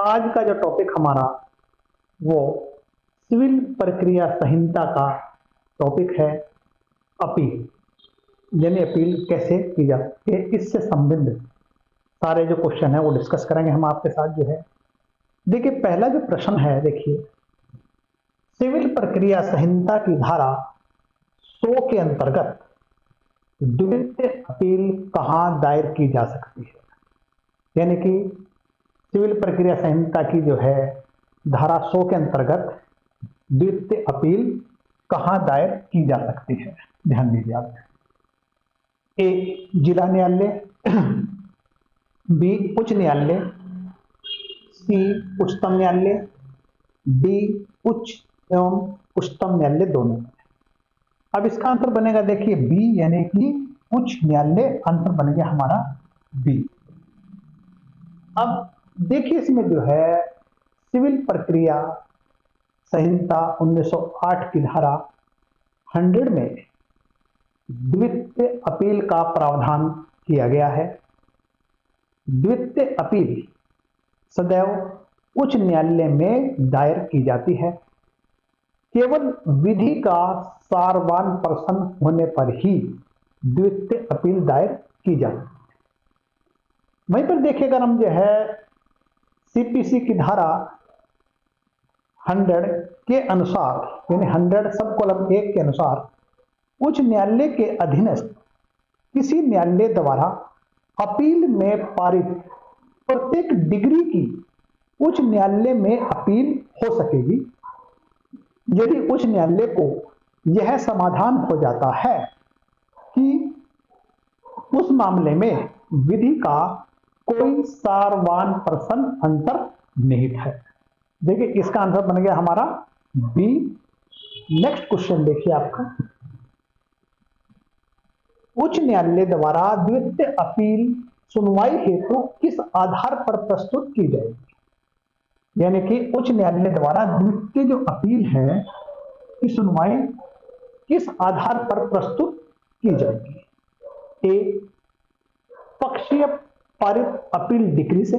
आज का जो टॉपिक हमारा वो सिविल प्रक्रिया संहिता का टॉपिक है अपील। यानी अपील कैसे की जा सकती है, इससे संबंधित सारे जो क्वेश्चन है वो डिस्कस करेंगे हम आपके साथ। जो है देखिए, पहला जो प्रश्न है, देखिए सिविल प्रक्रिया संहिता की धारा 100 के अंतर्गत द्वितीय अपील कहां दायर की जा सकती है। यानी कि सिविल प्रक्रिया संहिता की जो है धारा 100 के अंतर्गत द्वितीय अपील कहां दायर की जा सकती है। ध्यान दीजिए आप। ए जिला न्यायालय, बी उच्च न्यायालय, सी उच्चतम न्यायालय, डी उच्च एवं उच्चतम न्यायालय दोनों। अब इसका आंसर बनेगा, देखिए बी यानी कि उच्च न्यायालय। आंसर बन गया हमारा बी। अब देखिए इसमें जो है सिविल प्रक्रिया संहिता 1908 की धारा 100 में द्वितीय अपील का प्रावधान किया गया है। द्वितीय अपील सदैव उच्च न्यायालय में दायर की जाती है। केवल विधि का सारवान प्रश्न होने पर ही द्वितीय अपील दायर की जाती है। वहीं पर देखिए, अगर हम जो है सीपीसी की धारा 100 के अनुसार, यानी 100 सब कॉलम 1 के अनुसार, उच्च न्यायालय के अधीनस्थ किसी न्यायालय द्वारा अपील में पारित प्रत्येक डिग्री की उच्च न्यायालय में अपील हो सकेगी यदि उच्च न्यायालय को यह समाधान हो जाता है कि उस मामले में विधि का कोई सारवान प्रश्न अंतर्निहित है। देखिए इसका आंसर बन गया हमारा बी। नेक्स्ट क्वेश्चन देखिए आपका, उच्च न्यायालय द्वारा द्वितीय अपील सुनवाई हेतु किस आधार पर प्रस्तुत की जाएगी। यानी कि उच्च न्यायालय द्वारा द्वितीय जो अपील है की सुनवाई किस आधार पर प्रस्तुत की जाएगी। ए पक्षीय पारित अपील डिक्री से,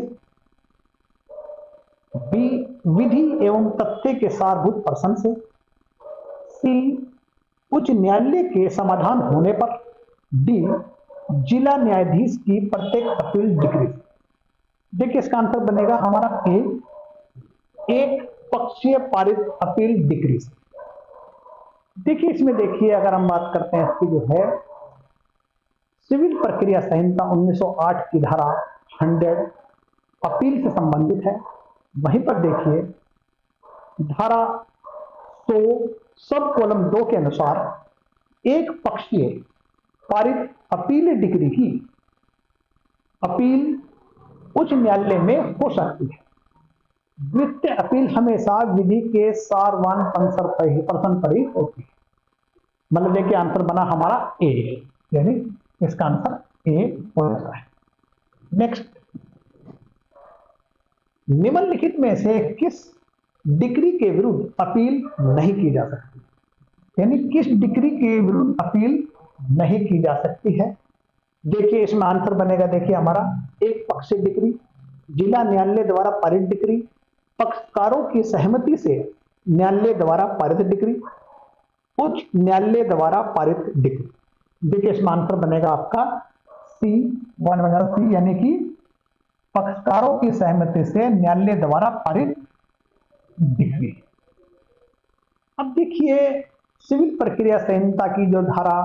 बी विधि एवं तथ्य के सारभूत प्रश्न से, सी उच्च न्यायालय के समाधान होने पर, डी जिला न्यायाधीश की प्रत्येक अपील डिक्री। देखिए इसका आंसर बनेगा हमारा ए, एक पक्षीय पारित अपील डिक्री से। देखिए इसमें देखिए, अगर हम बात करते हैं इसकी जो है सिविल प्रक्रिया संहिता 1908 की धारा 100 अपील से संबंधित है। वहीं पर देखिए धारा 100 सब कॉलम 2 के अनुसार एक पक्षीय पारित अपील डिक्री ही अपील उच्च न्यायालय में हो सकती है। द्वितीय अपील हमेशा विधि के सारवान प्रश्न पर ही होती है। मतलब देखिए आंसर बना हमारा ए, यानी इसका आंसर ए हो जाता है। नेक्स्ट, निम्नलिखित में से किस डिक्री के विरुद्ध अपील नहीं की जा सकती। यानी किस डिक्री के विरुद्ध अपील नहीं की जा सकती है। देखिए इसमें आंसर बनेगा, देखिए हमारा एक पक्षीय डिक्री, जिला न्यायालय द्वारा पारित डिक्री, पक्षकारों की सहमति से न्यायालय द्वारा पारित डिक्री, उच्च न्यायालय द्वारा पारित डिक्री। देखिए इसमें आंसर बनेगा आपका सी, सी यानी कि पक्षकारों की सहमति से न्यायालय द्वारा पारित डिक्री। अब देखिए सिविल प्रक्रिया संहिता की जो धारा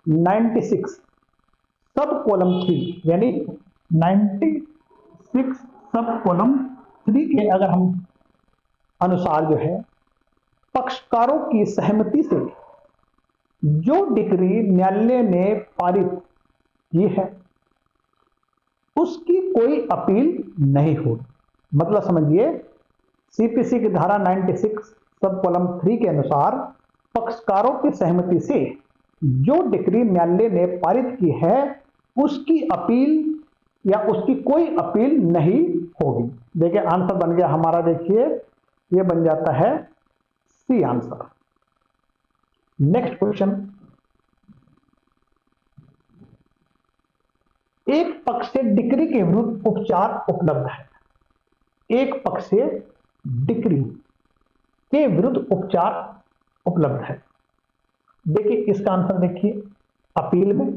96 सब कॉलम 3, यानी 96 सब कॉलम 3 के अगर हम अनुसार जो है पक्षकारों की सहमति से जो डिक्री न्यायालय ने पारित की है उसकी कोई अपील नहीं होगी। मतलब समझिए सीपीसी की धारा 96 सब कॉलम 3 के अनुसार पक्षकारों की सहमति से जो डिक्री न्यायालय ने पारित की है उसकी अपील या उसकी कोई अपील नहीं होगी। देखिए आंसर बन गया हमारा, देखिए ये बन जाता है सी आंसर। नेक्स्ट क्वेश्चन, एक पक्ष से डिक्री के विरुद्ध उपचार उपलब्ध है। एक पक्ष से डिक्री के विरुद्ध उपचार उपलब्ध है। देखिए इसका आंसर देखिए, अपील में,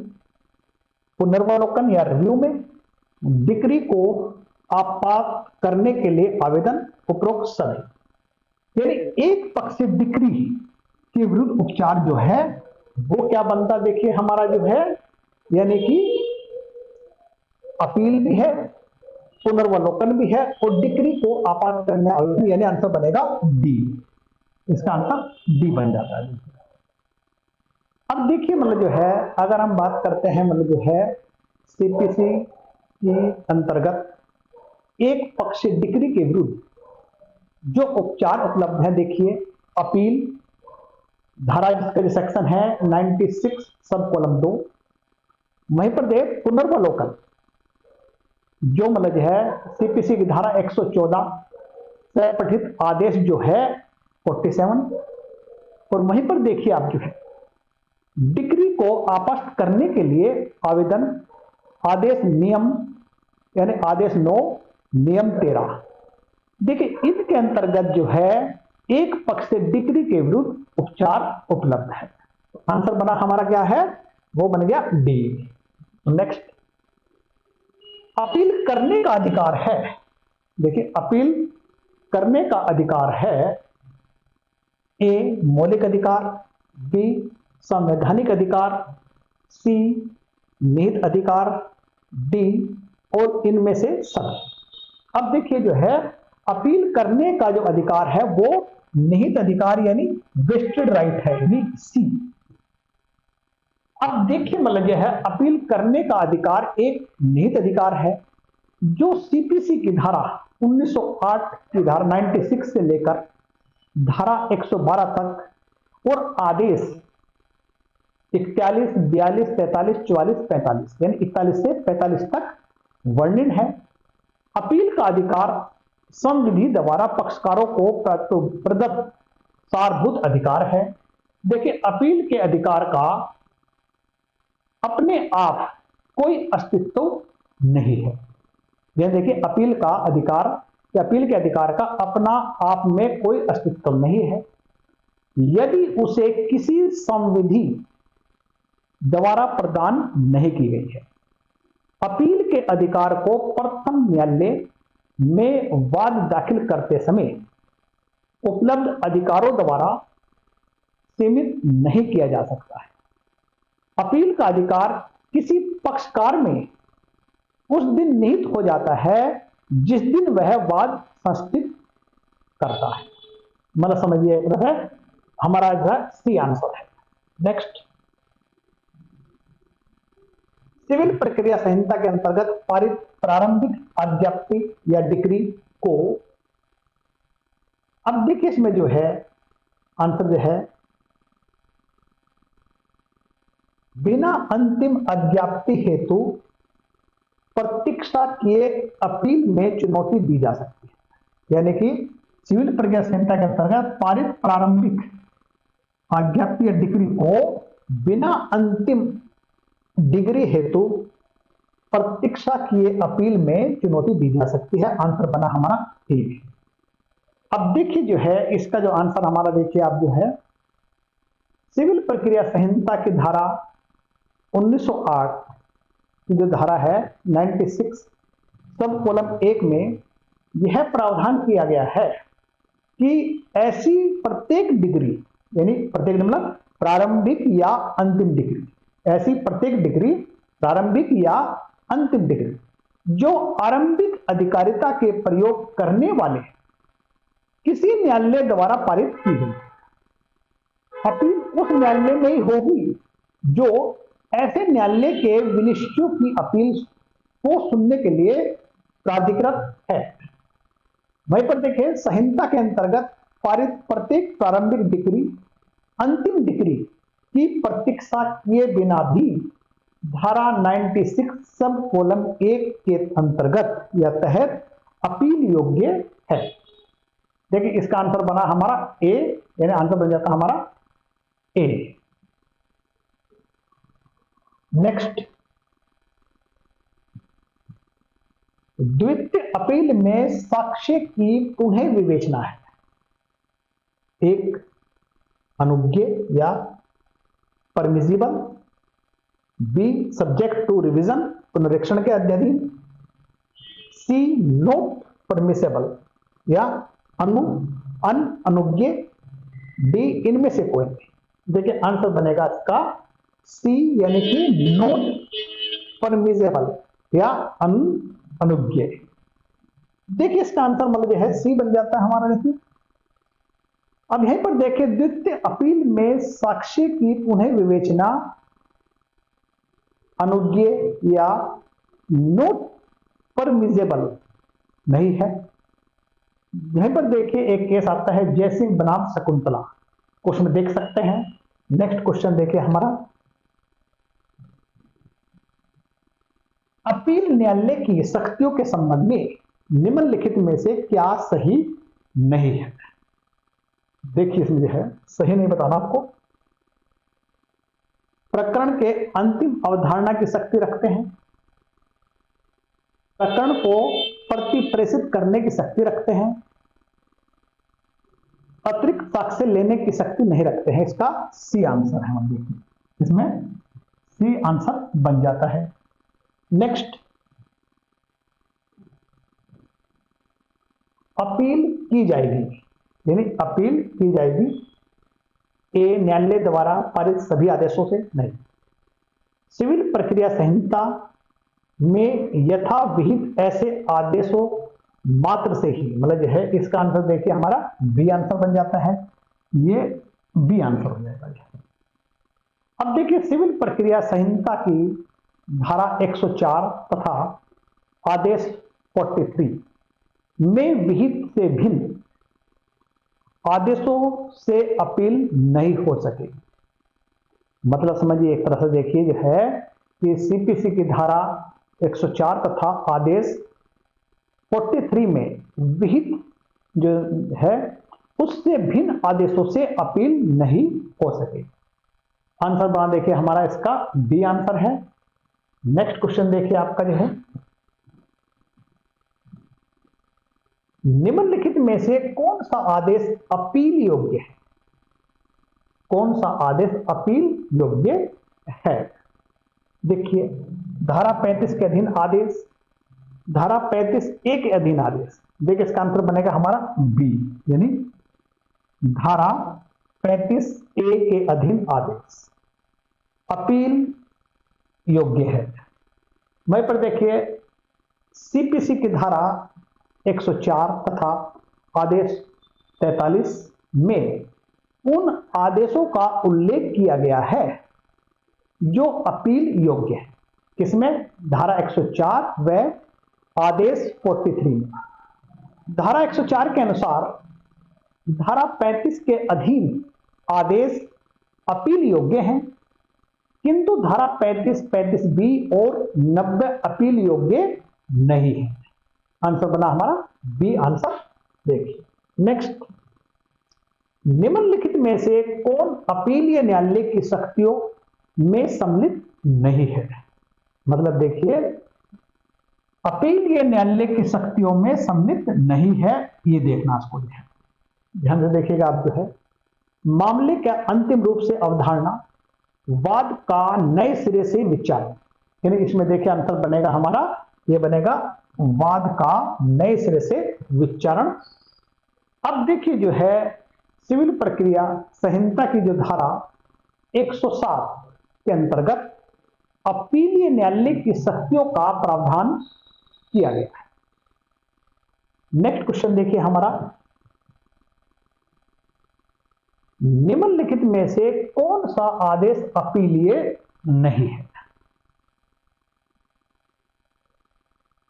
पुनर्वलोकन या रिव्यू में, डिक्री को आपात करने के लिए आवेदन, उपरोक्त सभी। यानी एक पक्ष से डिक्री के विरुद्ध उपचार जो है वो क्या बनता, देखिए हमारा जो है, यानी कि अपील भी है, पुनर्वलोकन भी है और डिक्री को आपात करने आवेदन, यानी आंसर बनेगा डी। इसका आंसर डी बन जाता है। अब देखिए मतलब जो है, अगर हम बात करते हैं मतलब जो है सीपीसी के अंतर्गत एक पक्ष से डिक्री के विरुद्ध जो उपचार उपलब्ध है, देखिए अपील, धारा जिसका जो सेक्शन है 96 सब कॉलम 2, वहीं पर देख पुनर्वलोकन जो मतलब है सीपीसी की धारा 114 से पठित आदेश जो है 47, और वहीं पर देखिए आप जो है डिक्री को आपस्त करने के लिए आवेदन, आदेश नियम यानी आदेश 9 नियम 13। देखिए इसके अंतर्गत जो है एक पक्ष से डिक्री के विरुद्ध उपचार उपलब्ध है। आंसर बना हमारा क्या है, वो बन गया डी। नेक्स्ट, अपील करने का अधिकार है। देखिए अपील करने का अधिकार है, ए मौलिक अधिकार, बी संवैधानिक अधिकार, सी निहित अधिकार, डी और इनमें से सब। अब देखिए जो है अपील करने का जो अधिकार है वो निहित अधिकार यानी वेस्टेड राइट है, यानी सी। अब देखिए मतलब यह है अपील करने का अधिकार एक निहित अधिकार है जो सीपीसी की धारा 1908 की धारा 96 से लेकर धारा 112 तक और आदेश 41, 42, 43, 44, 45 यानी 41 से 45 तक वर्णन है। अपील का अधिकार संविधि द्वारा पक्षकारों को प्रदत्त सारभूत अधिकार है। देखिए अपील के अधिकार का अपने आप कोई अस्तित्व नहीं है। यह देखिए अपील का अधिकार या अपील के अधिकार का अपना आप में कोई अस्तित्व नहीं है यदि उसे किसी संविधि द्वारा प्रदान नहीं की गई है। अपील के अधिकार को प्रथम न्यायालय में वाद दाखिल करते समय उपलब्ध अधिकारों द्वारा सीमित नहीं किया जा सकता है। अपील का अधिकार किसी पक्षकार में उस दिन निहित हो जाता है जिस दिन वह वाद संस्थित करता है। मतलब समझिए हमारा जो सी आंसर है। नेक्स्ट, सिविल प्रक्रिया संहिता के अंतर्गत पारित प्रारंभिक अज्ञप्ति या डिक्री को, अब देखिए इसमें जो है आंसर जो है बिना अंतिम अज्ञप्ति हेतु प्रतीक्षा किए अपील में चुनौती दी जा सकती है। यानी कि सिविल प्रक्रिया संहिता के अंतर्गत पारित प्रारंभिक अज्ञप्ति या डिक्री को बिना अंतिम डिग्री हेतु प्रतीक्षा किए अपील में चुनौती दी जा सकती है। आंसर बना हमारा ठीक। अब देखिए जो है इसका जो आंसर हमारा देखिए आप जो है सिविल प्रक्रिया संहिता की धारा 1908 की जो धारा है 96 सब कॉलम 1 में यह प्रावधान किया गया है कि ऐसी प्रत्येक डिग्री यानी प्रत्येक मतलब प्रारंभिक या अंतिम डिग्री, ऐसी प्रत्येक डिग्री प्रारंभिक या अंतिम डिग्री जो आरंभिक अधिकारिता के प्रयोग करने वाले किसी न्यायालय द्वारा पारित की गई, अपील उस न्यायालय में ही होगी जो ऐसे न्यायालय के विनिश्चयों की अपील को सुनने के लिए प्राधिकृत है। वहीं पर देखें संहिता के अंतर्गत पारित प्रत्येक प्रारंभिक डिग्री अंतिम डिग्री की प्रतीक्षा किए बिना भी धारा 96 सब कॉलम 1 के अंतर्गत या तहत अपील योग्य है। देखिए इसका आंसर बना हमारा ए, यानी आंसर बन जाता हमारा ए। नेक्स्ट, द्वितीय अपील में साक्ष्य की पुनः विवेचना है, एक अनुज्ञेय या permissible, be subject to revision पुनरीक्षण के अध्ययन, सी नॉट परमिसेबल या अनुज्ञेय, डी इनमें से कोई नहीं। देखिए आंसर बनेगा इसका सी यानी कि नॉट परमिसेबल या अनुज्ञेय। देखिए इसका आंसर मतलब है सी बन जाता है हमारा। देखिए अब यहीं पर देखिए द्वितीय अपील में साक्ष्य की पुनः विवेचना अनुज्ञेय या नॉट परमिसेबल नहीं है। यहीं पर देखिए एक केस आता है जयसिंह बनाम शकुंतला, क्वेश्चन देख सकते हैं। नेक्स्ट क्वेश्चन देखिए हमारा, अपील न्यायालय की शक्तियों के संबंध में निम्नलिखित में से क्या सही नहीं है। देखिए इसमें जो है सही नहीं बताना आपको, प्रकरण के अंतिम अवधारणा की शक्ति रखते हैं, प्रकरण को प्रतिप्रेषित करने की शक्ति रखते हैं, अतिरिक्त साक्ष्य लेने की शक्ति नहीं रखते हैं। इसका सी आंसर है। हम देखिए इसमें सी आंसर बन जाता है। नेक्स्ट, अपील की जाएगी यानी अपील की जाएगी ए न्यायालय द्वारा पारित सभी आदेशों से नहीं, सिविल प्रक्रिया संहिता में यथाविहित ऐसे आदेशों मात्र से ही, मतलब जो है इसका आंसर देखिए हमारा बी आंसर बन जाता है। ये बी आंसर हो जाएगा। अब देखिए सिविल प्रक्रिया संहिता की धारा 104 तथा आदेश 43 में विहित से भिन्न आदेशों से अपील नहीं हो सके। मतलब समझिए एक तरह से देखिए जो है कि सीपीसी की धारा 104 तथा आदेश 43 में विहित जो है उससे भिन्न आदेशों से अपील नहीं हो सके। आंसर बना देखिए हमारा इसका बी आंसर है। नेक्स्ट क्वेश्चन देखिए आपका जो है, निम्नलिखित में से कौन सा आदेश अपील योग्य है? कौन सा आदेश अपील योग्य है? देखिए धारा 35 के अधीन आदेश, धारा 35A के अधीन आदेश। देखिए इसका आंसर बनेगा हमारा बी यानी धारा 35A के अधीन आदेश अपील योग्य है। वहीं पर देखिए सीपीसी की धारा 104 तथा आदेश 43 में उन आदेशों का उल्लेख किया गया है जो अपील योग्य है। किसमें? धारा 104 व आदेश 43 में। धारा 104 के अनुसार धारा 35 के अधीन आदेश अपील योग्य हैं, किंतु धारा 35, 35B और 90 अपील योग्य नहीं है। आंसर बना हमारा बी आंसर। देखिए नेक्स्ट, निम्नलिखित में से कौन अपीलीय न्यायालय की शक्तियों में सम्मिलित नहीं है? मतलब देखिए अपीलीय न्यायालय की शक्तियों में सम्मिलित नहीं है, ये देखना इसको है। ध्यान से देखिएगा आप जो है, मामले का अंतिम रूप से अवधारणा, वाद का नए सिरे से विचार, यानी इसमें देखिए आंसर बनेगा हमारा, ये बनेगा वाद का नए सिरे से विचारण। अब देखिए जो है सिविल प्रक्रिया संहिता की जो धारा 107 के अंतर्गत अपीलीय न्यायालय की शक्तियों का प्रावधान किया गया है। नेक्स्ट क्वेश्चन देखिए हमारा, निम्नलिखित में से कौन सा आदेश अपीलीय नहीं है?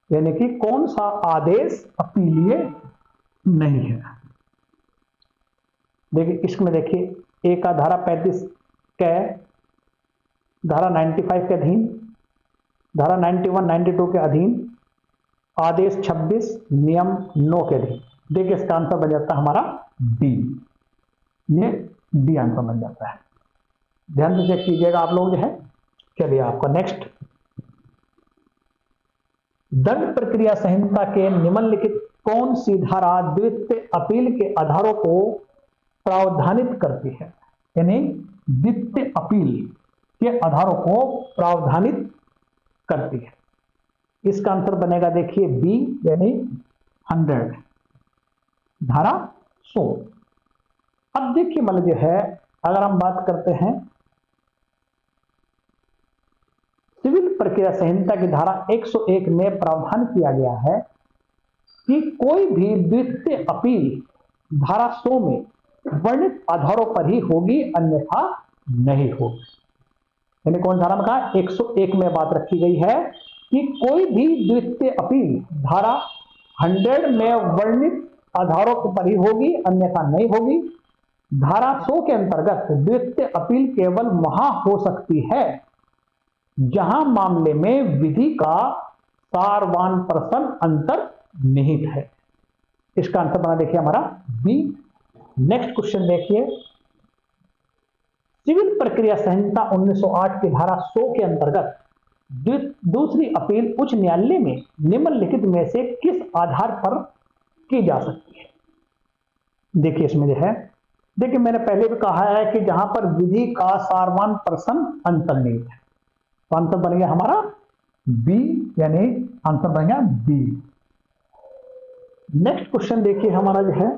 यानी कि कौन सा आदेश अपीलीय नहीं है? देखिए इसमें देखिए ए का धारा 35 के धारा 95 के अधीन, धारा 91, 92 के अधीन, आदेश 26 नियम 9 के अधीन। देखिए इसका आंसर बन जाता है हमारा डी, ये डी आंसर बन जाता है। ध्यान से चेक कीजिएगा आप लोग जो है। चलिए आपका नेक्स्ट दंड प्रक्रिया संहिता के निम्नलिखित कौन सी धारा द्वितीय अपील के आधारों को प्रावधानित करती है? यानी द्वितीय अपील के आधारों को प्रावधानित करती है। इसका आंसर बनेगा देखिए बी, यानी 100, धारा 100। अब देखिए मतलब जो है, अगर हम बात करते हैं सिविल प्रक्रिया संहिता की धारा 101 में प्रावधान किया गया है कि कोई भी द्वितीय अपील धारा 100 में वर्णित आधारों पर ही होगी, अन्यथा नहीं होगी। यानी कौन धारा में कहा? 101 में बात रखी गई है कि कोई भी द्वितीय अपील धारा 100 में वर्णित आधारों पर ही होगी, अन्यथा नहीं होगी। धारा 100 के अंतर्गत द्वितीय अपील केवल वहां हो सकती है जहां मामले में विधि का सारवान प्रश्न अंतर्निहित है। इसका आंसर बना देखिए हमारा बी। नेक्स्ट क्वेश्चन देखिए, सिविल प्रक्रिया संहिता 1908 की धारा 100 के अंतर्गत दूसरी अपील उच्च न्यायालय में निम्नलिखित में से किस आधार पर की जा सकती है? देखिए इसमें जो है, देखिए मैंने पहले भी कहा है कि जहां पर विधि का सारवान प्रश्न अंतर्निहित है, तो आंसर बन गया हमारा बी, यानी आंसर बन गया बी। नेक्स्ट क्वेश्चन देखिए हमारा जो है,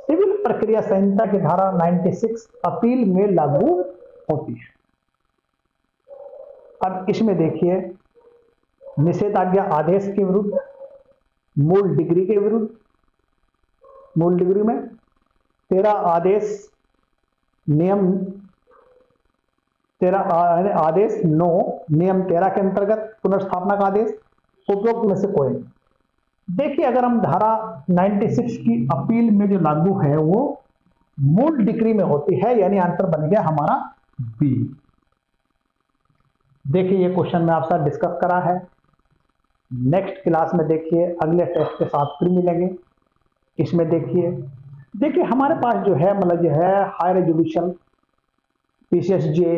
सिविल प्रक्रिया संहिता की धारा 96 अपील में लागू होती है। अब इसमें देखिए निषेधाज्ञा आदेश के विरुद्ध, मूल डिग्री के विरुद्ध, मूल डिग्री में 13 आदेश नियम 13 आदेश 9 नियम 13 के अंतर्गत पुनर्स्थापना का आदेश, उपरोक्त में से कोई नहीं। देखिए अगर हम धारा 96 की अपील में जो लागू है वो मूल डिग्री में होती है, यानी आंसर बन गया हमारा बी। देखिए ये क्वेश्चन में आपसे डिस्कस करा है। नेक्स्ट क्लास में देखिए अगले टेस्ट के साथ फिर मिलेंगे। इसमें देखिए हमारे पास जो है मतलब जो है हायर एजुकेशन पीसीएसजे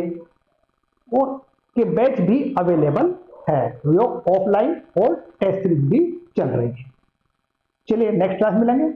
के बैच भी अवेलेबल है, जो ऑफलाइन और टेस्ट सीरीज भी चल रही है। चलिए नेक्स्ट क्लास मिलेंगे।